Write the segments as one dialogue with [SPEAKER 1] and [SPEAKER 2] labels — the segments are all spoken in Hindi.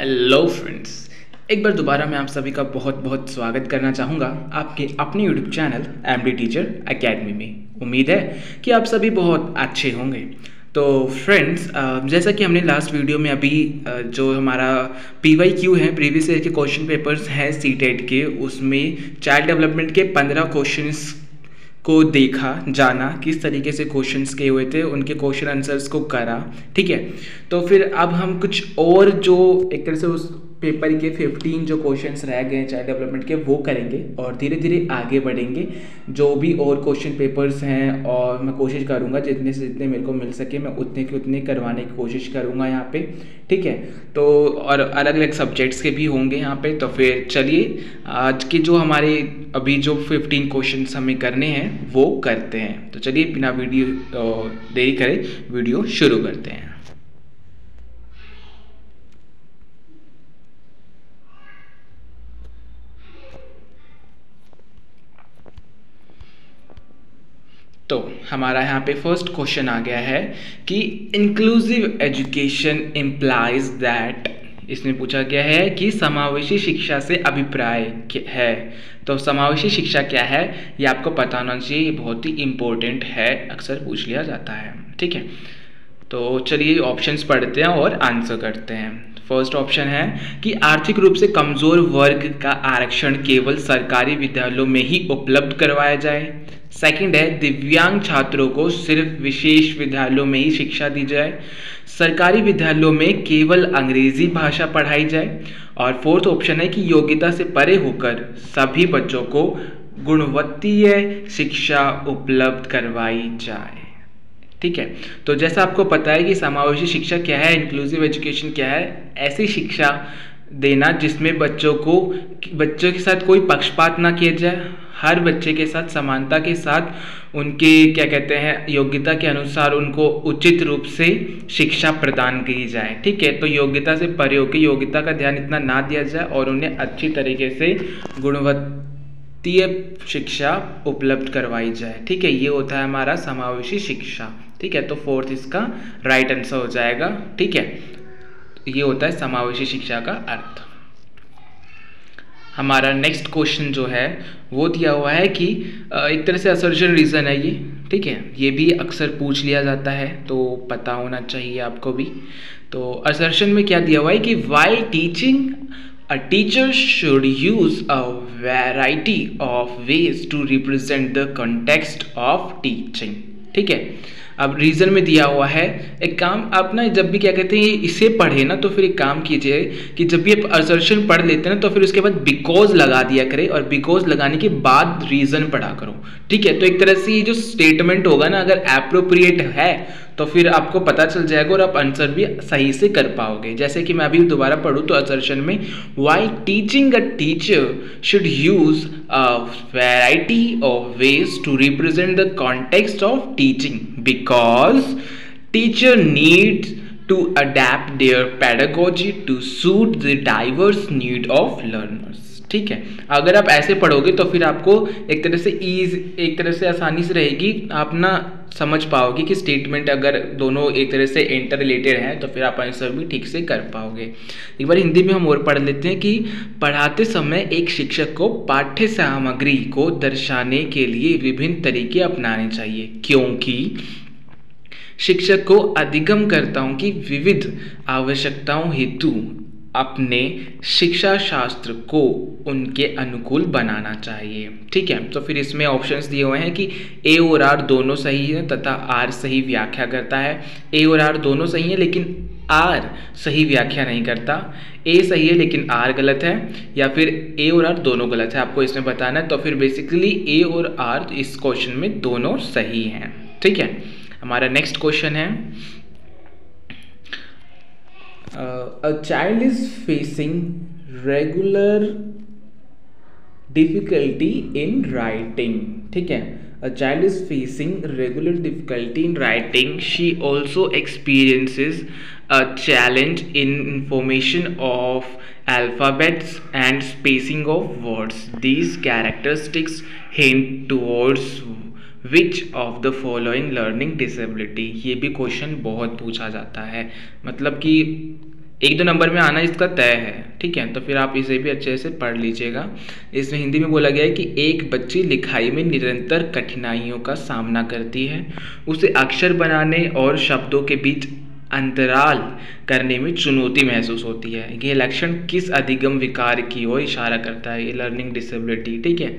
[SPEAKER 1] हेलो फ्रेंड्स, एक बार दोबारा मैं आप सभी का बहुत बहुत स्वागत करना चाहूँगा आपके अपने YouTube channel MD teacher academy में। उम्मीद है कि आप सभी बहुत अच्छे होंगे। तो फ्रेंड्स, जैसा कि हमने लास्ट वीडियो में अभी जो हमारा PYQ है, प्रीवियस ईयर के क्वेश्चन पेपर्स हैं सीटेट के, उसमें चाइल्ड डेवलपमेंट के 15 क्वेश्चंस को देखा जाना, किस तरीके से क्वेश्चंस किए हुए थे, उनके क्वेश्चन आंसर्स को करा। ठीक है, तो फिर अब हम कुछ और जो एक तरह से उस पेपर के 15 जो क्वेश्चंस रह गए हैं चाइल्ड डेवलपमेंट के, वो करेंगे और धीरे धीरे आगे बढ़ेंगे। जो भी और क्वेश्चन पेपर्स हैं, और मैं कोशिश करूँगा जितने से जितने मेरे को मिल सके मैं उतने के उतने करवाने की कोशिश करूँगा यहाँ पे। ठीक है, तो और अलग अलग सब्जेक्ट्स के भी होंगे यहाँ पे। तो फिर चलिए आज के जो हमारे अभी जो 15 क्वेश्चंस हमें करने हैं वो करते हैं। तो चलिए बिना देरी करे वीडियो शुरू करते हैं। तो हमारा यहाँ पे फर्स्ट क्वेश्चन आ गया है कि इंक्लूसिव एजुकेशन इम्प्लाइज दैट, इसमें पूछा गया है कि समावेशी शिक्षा से अभिप्राय है। तो समावेशी शिक्षा क्या है ये आपको पता होना चाहिए, ये बहुत ही इम्पोर्टेंट है, अक्सर पूछ लिया जाता है। ठीक है, तो चलिए ऑप्शंस पढ़ते हैं और आंसर करते हैं। फर्स्ट ऑप्शन है कि आर्थिक रूप से कमजोर वर्ग का आरक्षण केवल सरकारी विद्यालयों में ही उपलब्ध करवाया जाए। सेकंड है दिव्यांग छात्रों को सिर्फ विशेष विद्यालयों में ही शिक्षा दी जाए। सरकारी विद्यालयों में केवल अंग्रेजी भाषा पढ़ाई जाए। और फोर्थ ऑप्शन है कि योग्यता से परे होकर सभी बच्चों को गुणवत्तीय शिक्षा उपलब्ध करवाई जाए। ठीक है, तो जैसा आपको पता है कि समावेशी शिक्षा क्या है, इंक्लूसिव एजुकेशन क्या है, ऐसी शिक्षा देना जिसमें बच्चों के साथ कोई पक्षपात ना किया जाए, हर बच्चे के साथ समानता के साथ उनके क्या कहते हैं योग्यता के अनुसार उनको उचित रूप से शिक्षा प्रदान की जाए। ठीक है, तो योग्यता से परे होकर योग्यता का ध्यान इतना ना दिया जाए और उन्हें अच्छी तरीके से गुणवत्तीय शिक्षा उपलब्ध करवाई जाए। ठीक है, ये होता है हमारा समावेशी शिक्षा। ठीक है, तो फोर्थ इसका राइट आंसर हो जाएगा। ठीक है, ये होता है समावेशी शिक्षा का अर्थ। हमारा नेक्स्ट क्वेश्चन जो है वो दिया हुआ है कि एक तरह से असर्शन रीजन है ये। ठीक है, ये भी अक्सर पूछ लिया जाता है, तो पता होना चाहिए आपको भी। तो असर्शन में क्या दिया हुआ है कि while teaching a teacher should use a variety of ways to represent the context of teaching. ठीक है, अब रीज़न में दिया हुआ है, एक काम आप ना जब भी क्या कहते हैं इसे पढ़े ना, तो फिर एक काम कीजिए कि जब भी आप असर्शन पढ़ लेते हैं ना, तो फिर उसके बाद बिकॉज लगा दिया करें और बिकॉज लगाने के बाद रीज़न पढ़ा करो। ठीक है, तो एक तरह से ये जो स्टेटमेंट होगा ना, अगर एप्रोप्रिएट है तो फिर आपको पता चल जाएगा और आप आंसर भी सही से कर पाओगे। जैसे कि मैं अभी दोबारा पढ़ूँ तो असर्शन में while teaching a teacher should use a variety of ways to represent the context of teaching because teacher needs to adapt their pedagogy to suit the diverse need of learners। ठीक है, अगर आप ऐसे पढ़ोगे तो फिर आपको एक तरह से आसानी से रहेगी, आप ना समझ पाओगे कि स्टेटमेंट अगर दोनों एक तरह से इंटर रिलेटेड हैं तो फिर आप आंसर भी ठीक से कर पाओगे। एक बार हिंदी में हम और पढ़ लेते हैं कि पढ़ाते समय एक शिक्षक को पाठ्य सामग्री को दर्शाने के लिए विभिन्न तरीके अपनाने चाहिए, क्योंकि शिक्षक को अधिगमकर्ताओं की विविध आवश्यकताओं हेतु अपने शिक्षा शास्त्र को उनके अनुकूल बनाना चाहिए। ठीक है, तो फिर इसमें ऑप्शंस दिए हुए हैं कि ए और आर दोनों सही है तथा आर सही व्याख्या करता है। ए और आर दोनों सही है लेकिन आर सही व्याख्या नहीं करता। ए सही है लेकिन आर गलत है, या फिर ए और आर दोनों गलत है, आपको इसमें बताना है। तो फिर बेसिकली ए और आर इस क्वेश्चन में दोनों सही हैं। ठीक है, हमारा नेक्स्ट क्वेश्चन है a child is facing regular difficulty in writing। ठीक है, a child is facing regular difficulty in writing, she also experiences a challenge in information of alphabets and spacing of words। These characteristics hint towards which of the following learning disability. ये भी क्वेश्चन बहुत पूछा जाता है, मतलब कि 1-2 नंबर में आना इसका तय है, ठीक है। तो फिर आप इसे भी अच्छे से पढ़ लीजिएगा। इसमें हिंदी में बोला गया है कि एक बच्ची लिखाई में निरंतर कठिनाइयों का सामना करती है, उसे अक्षर बनाने और शब्दों के बीच अंतराल करने में चुनौती महसूस होती है। ये लक्षण किस अधिगम विकार की ओर इशारा करता है? ये लर्निंग डिसेबिलिटी, ठीक है।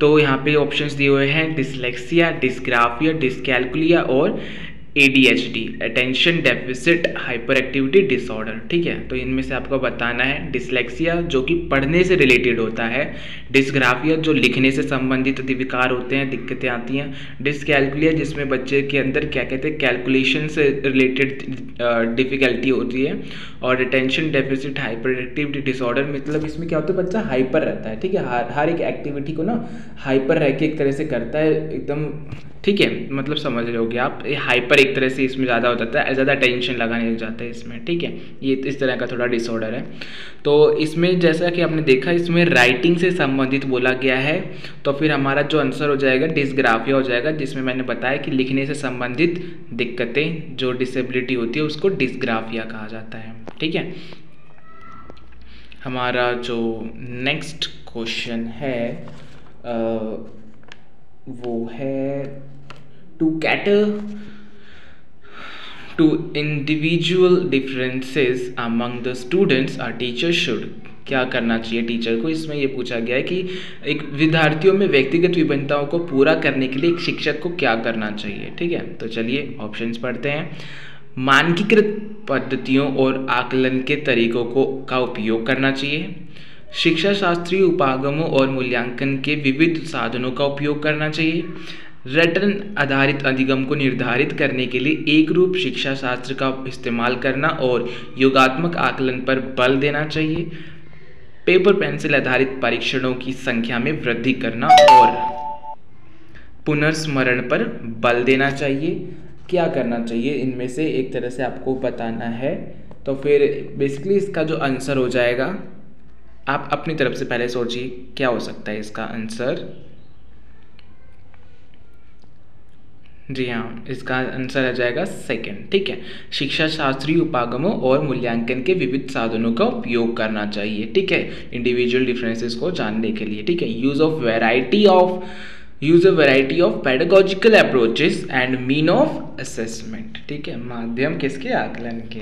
[SPEAKER 1] तो यहाँ पे ऑप्शंस दिए हुए हैं डिसलेक्सिया, डिस्ग्राफिया, डिसकैलकुलिया और ADHD, attention deficit hyper activity disorder, ठीक है। तो इनमें से आपको बताना है डिसलेक्सिया जो कि पढ़ने से रिलेटेड होता है, डिसग्राफिया जो लिखने से संबंधित विकार होते हैं, दिक्कतें आती हैं, डिसकैलकुलिया जिसमें बच्चे के अंदर क्या कहते हैं कैलकुलेशन से रिलेटेड डिफिकल्टी होती है, और attention deficit hyper activity disorder मतलब इसमें क्या होता है बच्चा हाइपर रहता है, ठीक है। हर एक एक्टिविटी को ना हाइपर रह के एक तरह से करता है एकदम, ठीक है, मतलब समझ रहे होगे आप। ये हाइपर एक तरह से इसमें ज़्यादा हो जाता है, ज़्यादा टेंशन लगाने लग जाता है इसमें, ठीक है। ये इस तरह का थोड़ा डिसऑर्डर है। तो इसमें जैसा कि आपने देखा इसमें राइटिंग से संबंधित बोला गया है, तो फिर हमारा जो आंसर हो जाएगा डिसग्राफिया हो जाएगा, जिसमें मैंने बताया कि लिखने से संबंधित दिक्कतें जो डिसेबिलिटी होती है उसको डिसग्राफिया कहा जाता है, ठीक है। हमारा जो नेक्स्ट क्वेश्चन है वो है to cater to individual differences among the students a teacher should, क्या करना चाहिए टीचर को? इसमें ये पूछा गया है कि एक विद्यार्थियों में व्यक्तिगत विभिन्नताओं को पूरा करने के लिए एक शिक्षक को क्या करना चाहिए, ठीक है। तो चलिए ऑप्शंस पढ़ते हैं। मानकीकृत पद्धतियों और आकलन के तरीकों का उपयोग करना चाहिए, शिक्षा शास्त्रीय उपागमों और मूल्यांकन के विविध साधनों का उपयोग करना चाहिए, रटन आधारित अधिगम को निर्धारित करने के लिए एक रूप शिक्षा शास्त्र का इस्तेमाल करना और योगात्मक आकलन पर बल देना चाहिए, पेपर पेंसिल आधारित परीक्षणों की संख्या में वृद्धि करना और पुनर्स्मरण पर बल देना चाहिए। क्या करना चाहिए इनमें से एक तरह से आपको बताना है। तो फिर बेसिकली इसका जो आंसर हो जाएगा, आप अपनी तरफ से पहले सोचिए क्या हो सकता है इसका आंसर। जी हाँ, इसका आंसर आ जाएगा सेकंड, ठीक है। शिक्षा शास्त्रीय उपागमों और मूल्यांकन के विविध साधनों का उपयोग करना चाहिए, ठीक है, इंडिविजुअल डिफरेंसेस को जानने के लिए, ठीक है। Use a variety of pedagogical approaches and mean of assessment, ठीक है, माध्यम किसके? आकलन के,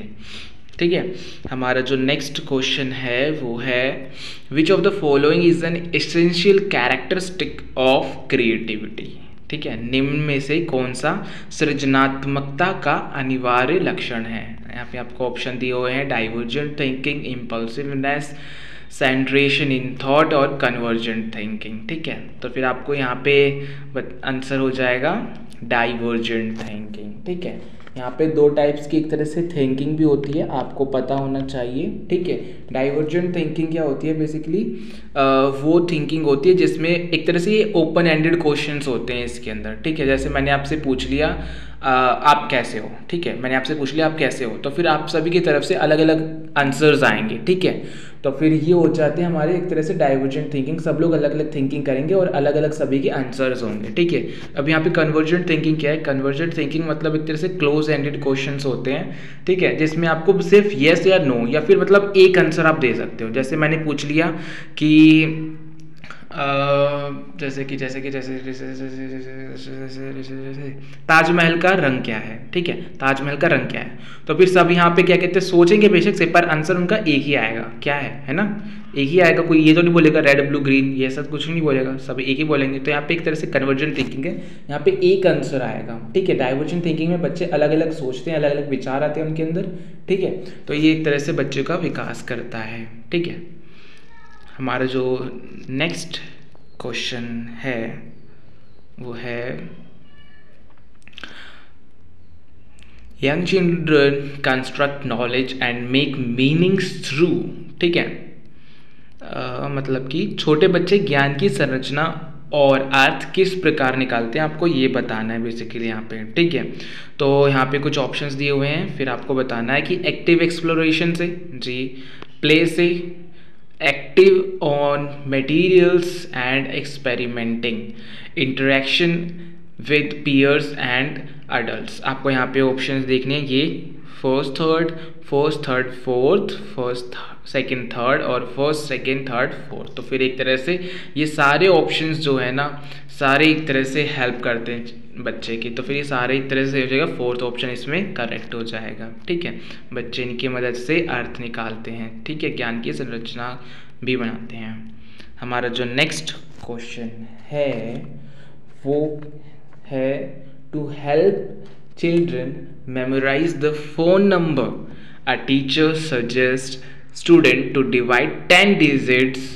[SPEAKER 1] ठीक है। हमारा जो नेक्स्ट क्वेश्चन है वो है which of the following is an essential characteristic of creativity, ठीक है। निम्न में से कौन सा सृजनात्मकता का अनिवार्य लक्षण है? यहाँ पे आपको ऑप्शन दिए हुए हैं divergent thinking, impulsiveness, सेंट्रेशन in thought और कन्वर्जेंट थिंकिंग, ठीक है। तो फिर आपको यहाँ पे आंसर हो जाएगा डाइवर्जेंट थिंकिंग, ठीक है। यहाँ पे दो टाइप्स की एक तरह से थिंकिंग भी होती है, आपको पता होना चाहिए, ठीक है। डाइवर्जेंट थिंकिंग क्या होती है? बेसिकली वो थिंकिंग होती है जिसमें एक तरह से ये ओपन एंडेड क्वेश्चंस होते हैं इसके अंदर, ठीक है। जैसे मैंने आपसे पूछ लिया आप कैसे हो, ठीक है, मैंने आपसे पूछ लिया आप कैसे हो, तो फिर आप सभी की तरफ से अलग अलग आंसर्स आएंगे, ठीक है। तो फिर ये हो जाते हैं हमारे एक तरह से डाइवर्जेंट थिंकिंग, सब लोग अलग अलग थिंकिंग करेंगे और अलग अलग सभी के आंसर्स होंगे, ठीक है। अब यहाँ पे कन्वर्जेंट थिंकिंग क्या है? कन्वर्जेंट थिंकिंग मतलब एक तरह से क्लोज एंडेड क्वेश्चंस होते हैं, ठीक है, जिसमें आपको सिर्फ येस या नो या फिर मतलब एक आंसर आप दे सकते हो। जैसे मैंने पूछ लिया कि जैसे ताजमहल का रंग क्या है, ठीक है, ताजमहल का रंग क्या है, तो फिर सब यहाँ पे क्या कहते हैं सोचेंगे बेशक से, पर आंसर उनका एक ही आएगा, क्या है ना, एक ही आएगा। कोई ये तो नहीं बोलेगा रेड ब्लू ग्रीन, ये सब कुछ नहीं बोलेगा, सब एक ही बोलेंगे। तो यहाँ पे एक तरह से कन्वर्जेंट थिंकिंग है, यहाँ पे एक आंसर आएगा, ठीक है। डाइवर्जेंट थिंकिंग में बच्चे अलग अलग सोचते हैं, अलग अलग विचार आते हैं उनके अंदर, ठीक है। तो ये एक तरह से बच्चे का विकास करता है, ठीक है। हमारा जो नेक्स्ट क्वेश्चन है वो है young children construct knowledge and make meanings through, ठीक है। मतलब कि छोटे बच्चे ज्ञान की संरचना और अर्थ किस प्रकार निकालते हैं, आपको ये बताना है बेसिकली यहाँ पे, ठीक है। तो यहाँ पे कुछ ऑप्शंस दिए हुए हैं, फिर आपको बताना है कि एक्टिव एक्सप्लोरेशन से, जी, प्ले से, active on materials and experimenting, interaction with peers and adults. आपको यहाँ पे ऑप्शंस देखने हैं, ये first third, first third fourth, first second third और फर्स्ट सेकंड थर्ड फोर्थ। तो फिर एक तरह से ये सारे ऑप्शंस जो है ना, सारे एक तरह से हेल्प करते हैं बच्चे की। तो फिर ये सारे एक तरह से हो जाएगा, फोर्थ ऑप्शन इसमें करेक्ट हो जाएगा। ठीक है, बच्चे इनकी मदद से अर्थ निकालते हैं। ठीक है, ज्ञान की संरचना भी बनाते हैं। हमारा जो नेक्स्ट क्वेश्चन है वो है to help children memorise the phone number, a teacher suggest student to divide 10 digits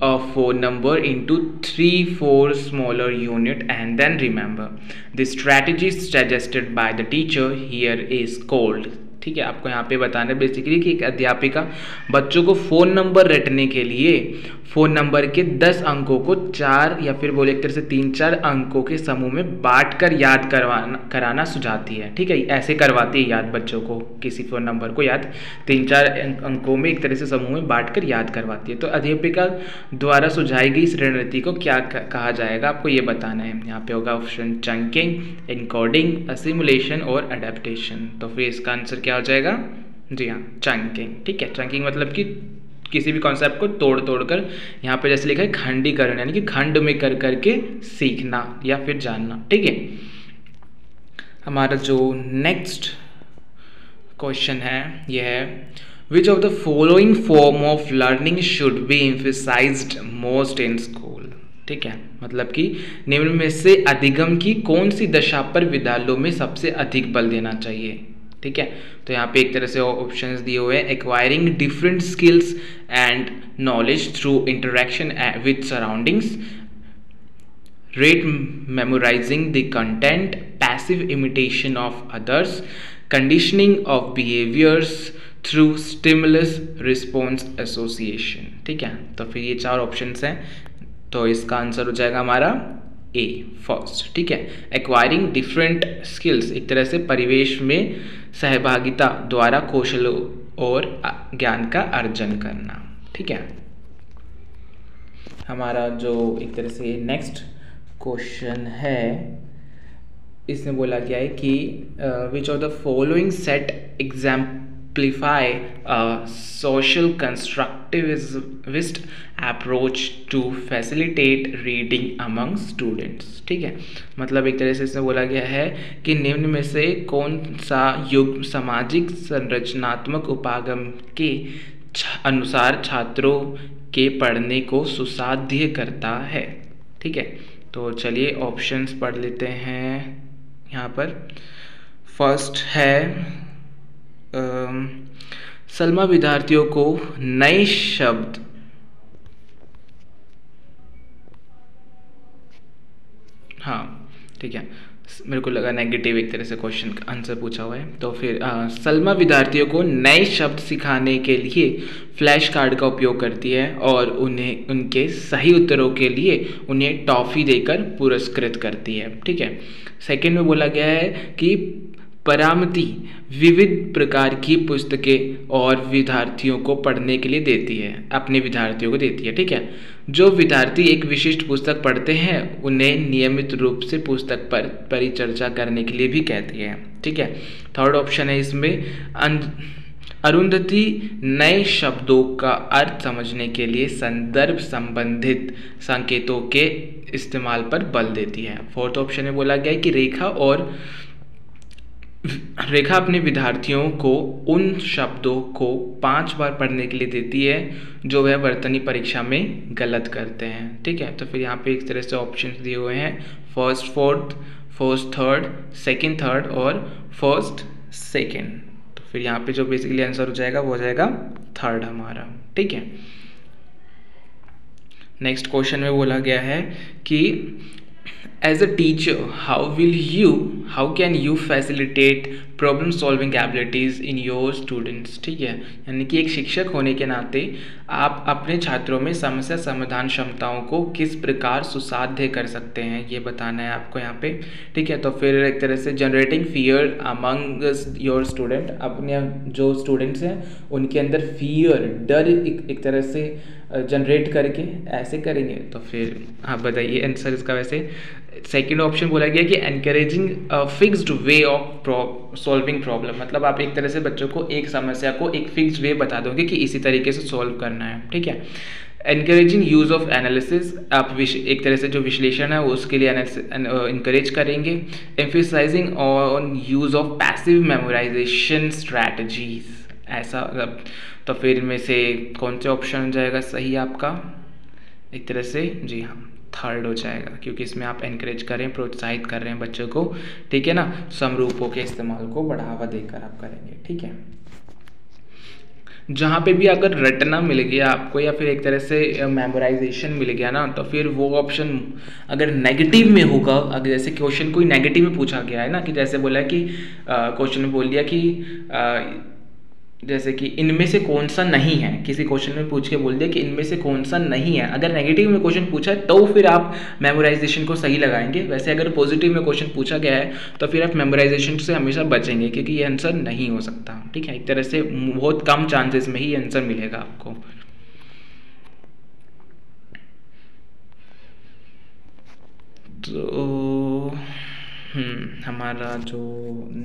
[SPEAKER 1] of phone number into 3-4 smaller unit and then remember. The strategy suggested by the teacher here is called. ठीक है, आपको यहाँ पे बताना है बेसिकली कि एक अध्यापिका बच्चों को फ़ोन नंबर रटने के लिए फ़ोन नंबर के 10 अंकों को 4 या फिर बोले एक तरह से 3-4 अंकों के समूह में बांटकर याद कराना सुझाती है। ठीक है, ऐसे करवाती है याद बच्चों को, किसी फ़ोन नंबर को याद 3-4 अंकों में एक तरह से समूह में बांटकर याद करवाती है। तो अध्यापिका द्वारा सुझाई गई इस रणनीति को क्या कहा जाएगा, आपको ये बताना है। यहाँ पे होगा ऑप्शन चंकिंग, इनकोडिंग, असिमुलेशन और अडेप्टेशन। तो फिर इसका आंसर क्या हो जाएगा? जी हाँ, चंकिंग। ठीक है, चंकिंग मतलब कि किसी भी कॉन्सेप्ट को तोड़ कर, यहाँ पे जैसे लिखा है खंडीकरण, यानी कि खंड में कर करके सीखना या फिर जानना। ठीक है, हमारा जो नेक्स्ट क्वेश्चन है ये है which of the following form of learning should be emphasised most in school. ठीक है, मतलब कि निम्न में से अधिगम की कौन सी दशा पर विद्यालयों में सबसे अधिक बल देना चाहिए। ठीक है, तो यहाँ पे एक तरह से ऑप्शंस दिए हुए हैं, acquiring different skills and knowledge through interaction with surroundings, rote memorising the content, passive imitation of others, conditioning of behaviours through stimulus response association. ठीक है, तो फिर ये 4 ऑप्शंस हैं, तो इसका आंसर हो जाएगा हमारा ए, फर्स्ट। ठीक है, एक्वायरिंग डिफरेंट स्किल्स, एक तरह से परिवेश में सहभागिता द्वारा कौशलों और ज्ञान का अर्जन करना। ठीक है, हमारा जो एक तरह से नेक्स्ट क्वेश्चन है इसमें बोला गया है कि which of the following set exemplify a social constructivist approach to facilitate reading among students। ठीक है, मतलब एक तरह से इसमें बोला गया है कि निम्न में से कौन सा युग सामाजिक संरचनात्मक उपागम के अनुसार छात्रों के पढ़ने को सुसाध्य करता है। ठीक है, तो चलिए ऑप्शंस पढ़ लेते हैं। यहाँ पर फर्स्ट है सलमा विद्यार्थियों को नए शब्द, हाँ ठीक है, मेरे को लगा नेगेटिव एक तरह से क्वेश्चन का आंसर पूछा हुआ है। तो फिर सलमा विद्यार्थियों को नए शब्द सिखाने के लिए फ्लैश कार्ड का उपयोग करती है और उन्हें उनके सही उत्तरों के लिए उन्हें टॉफ़ी देकर पुरस्कृत करती है। ठीक है, सेकंड में बोला गया है कि परामती विविध प्रकार की पुस्तकें और विद्यार्थियों को पढ़ने के लिए देती है, अपने विद्यार्थियों को देती है। ठीक है, जो विद्यार्थी एक विशिष्ट पुस्तक पढ़ते हैं उन्हें नियमित रूप से पुस्तक पर परिचर्चा करने के लिए भी कहती है। ठीक है, थर्ड ऑप्शन है इसमें अरुंधति नए शब्दों का अर्थ समझने के लिए संदर्भ संबंधित संकेतों के इस्तेमाल पर बल देती है। फोर्थ ऑप्शन में बोला गया है कि रेखा अपने विद्यार्थियों को उन शब्दों को 5 बार पढ़ने के लिए देती है जो वह वर्तनी परीक्षा में गलत करते हैं। ठीक है, तो फिर यहाँ पे एक तरह से ऑप्शंस दिए हुए हैं, first fourth, first third, second third और फर्स्ट सेकंड। तो फिर यहाँ पे जो बेसिकली आंसर हो जाएगा वो हो जाएगा थर्ड हमारा। ठीक है, नेक्स्ट क्वेश्चन में बोला गया है कि as a teacher how can you facilitate problem solving abilities in your students। ठीक है, यानी कि एक शिक्षक होने के नाते आप अपने छात्रों में समस्या समाधान क्षमताओं को किस प्रकार सुसाध्य कर सकते हैं, ये बताना है आपको यहाँ पे। ठीक है, तो फिर एक तरह से generating fear among your student, अपने जो स्टूडेंट्स हैं उनके अंदर फियर, डर एक तरह से जनरेट करके ऐसे करेंगे। तो फिर आप बताइए आंसर इसका। वैसे सेकेंड ऑप्शन बोला गया कि encouraging fixed way of solving problem, मतलब आप एक तरह से बच्चों को एक समस्या को एक फिक्स्ड वे बता दोगे कि इसी तरीके से सॉल्व करना है, ठीक है। एनकरेजिंग यूज़ ऑफ एनालिसिस, आप एक तरह से जो विश्लेषण है वो उसके लिए इनकरेज करेंगे। Emphasizing on use of passive memorisation strategies, ऐसा तो फिर में से कौन से ऑप्शन हो जाएगा सही आपका? एक तरह से जी हाँ, थर्ड हो जाएगा, क्योंकि इसमें आप एनकरेज करें, प्रोत्साहित कर रहे हैं बच्चों को, ठीक है ना। समरूपों के इस्तेमाल को बढ़ावा देकर आप करेंगे, ठीक है। जहाँ पे भी अगर रटना मिल गया आपको या फिर एक तरह से मेमोराइजेशन मिल गया ना, तो फिर वो ऑप्शन अगर नेगेटिव में होगा, अगर जैसे क्वेश्चन कोई नेगेटिव में पूछा गया है ना, कि जैसे बोला है कि क्वेश्चन में बोल दिया कि जैसे कि इनमें से कौन सा नहीं है, किसी क्वेश्चन में पूछ के बोल दिया कि इनमें से कौन सा नहीं है, अगर नेगेटिव में क्वेश्चन पूछा है तो फिर आप मेमोराइजेशन को सही लगाएंगे। वैसे अगर पॉजिटिव में क्वेश्चन पूछा गया है तो फिर आप मेमोराइजेशन से हमेशा बचेंगे, क्योंकि ये आंसर नहीं हो सकता, ठीक है। एक तरह से बहुत कम चांसेस में ही आंसर मिलेगा आपको। तो हमारा जो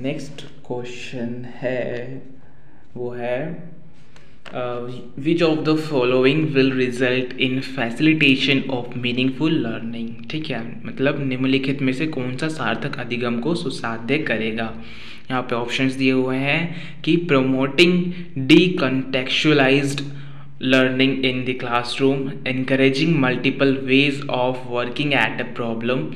[SPEAKER 1] नेक्स्ट क्वेश्चन है वो है which of the following will result in facilitation of meaningful learning, ठीक है। मतलब निम्नलिखित में से कौन सा सार्थक अधिगम को सुसाध्य करेगा। यहाँ पे ऑप्शंस दिए हुए हैं कि promoting decontextualised learning in the classroom, encouraging multiple ways of working at a problem,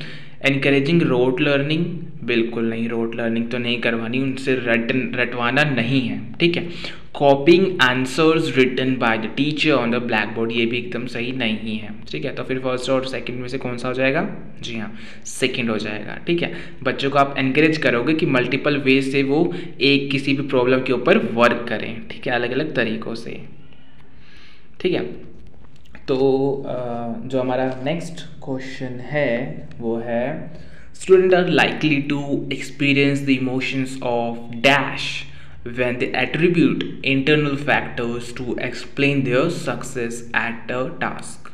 [SPEAKER 1] encouraging rote learning, बिल्कुल नहीं, रोट लर्निंग तो नहीं करवानी, उनसे रटवाना नहीं है, ठीक है। Copying answers written by the teacher on the blackboard, ये भी एकदम सही नहीं है, ठीक है। तो फिर फर्स्ट और सेकंड में से कौन सा हो जाएगा? जी हाँ, सेकंड हो जाएगा, ठीक है। बच्चों को आप एनकरेज करोगे कि मल्टीपल वेज से वो एक किसी भी प्रॉब्लम के ऊपर वर्क करें, ठीक है, अलग अलग तरीक़ों से, ठीक है। तो जो हमारा नेक्स्ट क्वेश्चन है वो है student are likely to experience the emotions of dash when they attribute internal factors to explain their success at a task,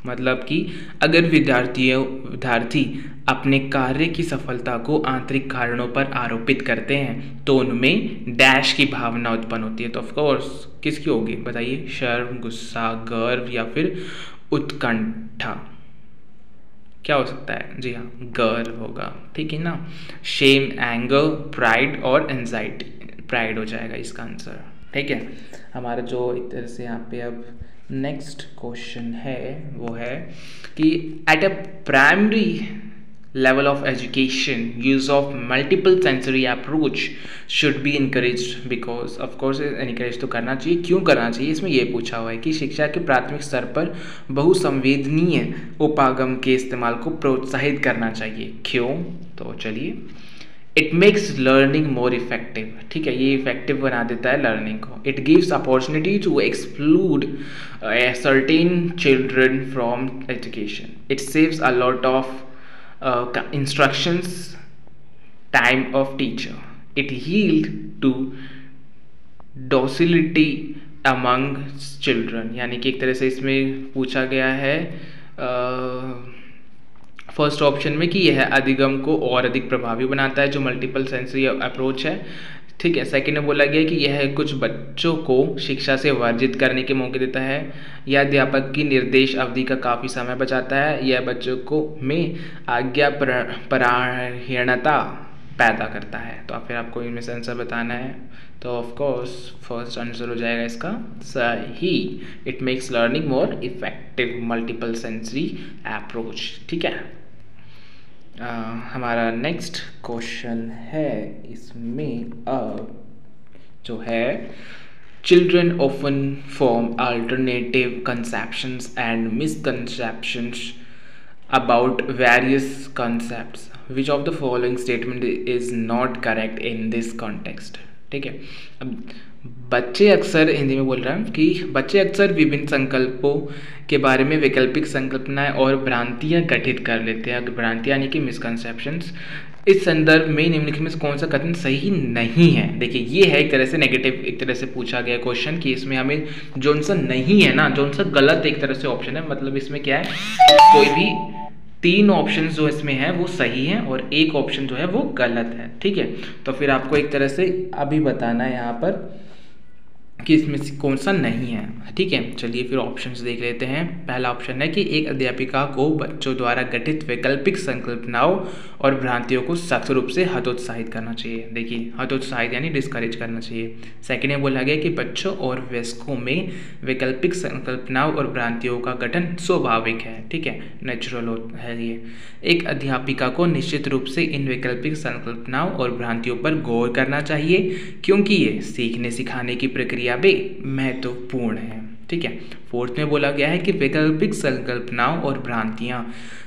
[SPEAKER 1] मतलब कि अगर विद्यार्थी अपने कार्य की सफलता को आंतरिक कारणों पर आरोपित करते हैं तो उनमें डैश की भावना उत्पन्न होती है। तो ऑफ कोर्स किसकी होगी बताइए? शर्म, गुस्सा, गर्व या फिर उत्कंठा? क्या हो सकता है? जी हाँ, गर्व होगा, ठीक है ना। शेम, एंगर, प्राइड और एंजाइटी, प्राइड हो जाएगा इसका आंसर, ठीक है। हमारा जो एक तरह से यहाँ पे अब नेक्स्ट क्वेश्चन है वो है कि at a primary level of education use of multiple sensory approach should be encouraged because of course encourage तो करना चाहिए। क्यों करना चाहिए? इसमें ये पूछा हुआ है कि शिक्षा के प्राथमिक स्तर पर बहुसंवेदनीय उपागम के इस्तेमाल को प्रोत्साहित करना चाहिए। क्यों? तो चलिए, it makes learning more effective, ठीक है, ये इफेक्टिव बना देता है लर्निंग को। It gives opportunity to exclude certain children from education, it saves a lot of instructions time of teacher, it yield to docility among children, यानी कि एक तरह से इसमें पूछा गया है फर्स्ट ऑप्शन में कि यह अधिगम को और अधिक प्रभावी बनाता है, जो मल्टीपल सेंसरी अप्रोच है, ठीक है। सेकंड में बोला गया कि यह कुछ बच्चों को शिक्षा से वर्जित करने के मौके देता है, यह अध्यापक की निर्देश अवधि का काफ़ी समय बचाता है, यह बच्चों को में आज्ञा परायणता पैदा करता है। तो फिर आपको इनमें से आंसर बताना है, तो ऑफ कोर्स फर्स्ट आंसर हो जाएगा इसका सही। It makes learning more effective, multiple sensory approach, ठीक है। हमारा नेक्स्ट क्वेश्चन है इसमें अब जो है children often form alternative conceptions and misconceptions about various concepts, which of the following statement is not correct in this context, ठीक है। अब बच्चे अक्सर, हिंदी में बोल रहा हूँ कि बच्चे अक्सर विभिन्न संकल्पों के बारे में वैकल्पिक संकल्पनाएं और भ्रांतियां गठित कर लेते हैं। भ्रांतियां यानी कि मिसकंसेप्शंस। इस संदर्भ में निम्नलिखित में कौन सा कथन सही नहीं है? देखिए, ये है एक तरह से नेगेटिव, एक तरह से पूछा गया क्वेश्चन कि इसमें हमें जोन सा नहीं है ना, जोन सा गलत एक तरह से ऑप्शन है, मतलब इसमें क्या है, कोई भी 3 ऑप्शन जो इसमें है वो सही हैं और एक ऑप्शन जो है वो गलत है, ठीक है। तो फिर आपको एक तरह से अभी बताना है यहाँ पर कि इसमें से कौन सा नहीं है, ठीक है। चलिए फिर ऑप्शंस देख लेते हैं। पहला ऑप्शन है कि एक अध्यापिका को बच्चों द्वारा गठित वैकल्पिक संकल्पनाओं और भ्रांतियों को सख्त रूप से हतोत्साहित करना चाहिए। देखिए, हतोत्साहित यानी डिस्करेज करना चाहिए। सेकेंड में बोला गया कि बच्चों और वयस्कों में वैकल्पिक संकल्पनाओं और भ्रांतियों का गठन स्वाभाविक है, ठीक है, नेचुरल है ये। एक अध्यापिका को निश्चित रूप से इन वैकल्पिक संकल्पनाओं और भ्रांतियों पर गौर करना चाहिए क्योंकि ये सीखने सिखाने की प्रक्रिया में महत्वपूर्ण है, ठीक है। फोर्थ में बोला गया है कि वैकल्पिक संकल्पनाओं और भ्रांतियां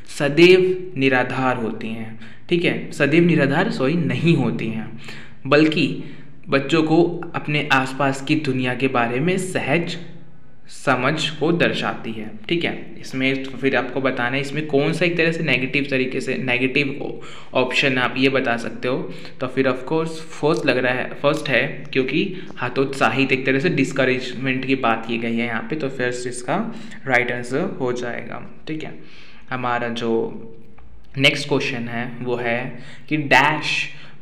[SPEAKER 1] सदैव निराधार होती हैं, ठीक है, सदैव निराधार नहीं होती हैं, बल्कि बच्चों को अपने आसपास की दुनिया के बारे में सहज समझ को दर्शाती है, ठीक है। इसमें फिर आपको बताना है इसमें कौन सा एक तरह से नेगेटिव तरीके से नेगेटिव ऑप्शन आप ये बता सकते हो। तो फिर ऑफ कोर्स फर्स्ट है क्योंकि हतोत्साहित एक तरह से डिस्करेजमेंट की बात की गई है यहाँ पे, तो फर्स्ट इसका राइट आंसर हो जाएगा, ठीक है। हमारा जो नेक्स्ट क्वेश्चन है वो है कि dash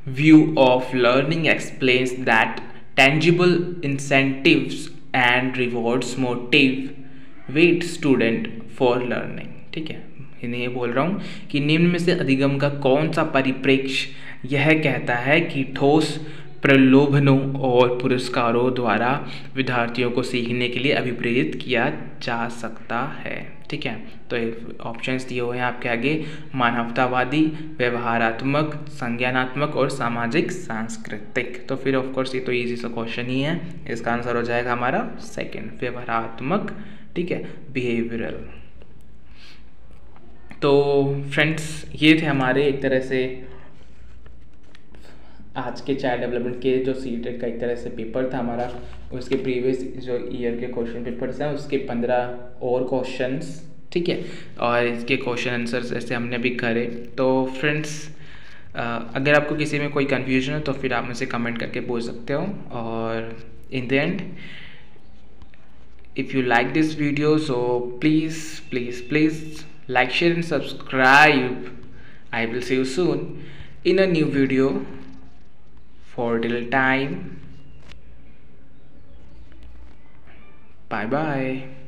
[SPEAKER 1] view of learning explains that tangible incentives and rewards motivate student for learning, ठीक है। इन्हें ये बोल रहा हूँ कि निम्न में से अधिगम का कौन सा परिप्रेक्ष्य यह कहता है कि ठोस प्रलोभनों और पुरस्कारों द्वारा विद्यार्थियों को सीखने के लिए अभिप्रेरित किया जा सकता है, ठीक है। तो ऑप्शंस दिए हुए हैं आपके आगे, मानवतावादी, व्यवहारात्मक, संज्ञानात्मक और सामाजिक सांस्कृतिक। तो फिर ऑफ कोर्स ये तो इजी सा क्वेश्चन ही है, इसका आंसर हो जाएगा हमारा सेकंड, व्यवहारात्मक, ठीक है, बिहेवियरल। तो फ्रेंड्स ये थे हमारे एक तरह से आज के चाइल्ड डेवलपमेंट के जो सीटेट का एक तरह से पेपर था हमारा, उसके प्रीवियस जो ईयर के क्वेश्चन पेपर्स हैं उसके 15 और क्वेश्चंस, ठीक है, और इसके क्वेश्चन आंसर्स ऐसे हमने भी करे। तो फ्रेंड्स अगर आपको किसी में कोई कन्फ्यूजन हो तो फिर आप मुझे कमेंट करके पूछ सकते हो। और in the end if you like this video so please like, share and subscribe. I will see you soon in a new video. For till time, bye bye.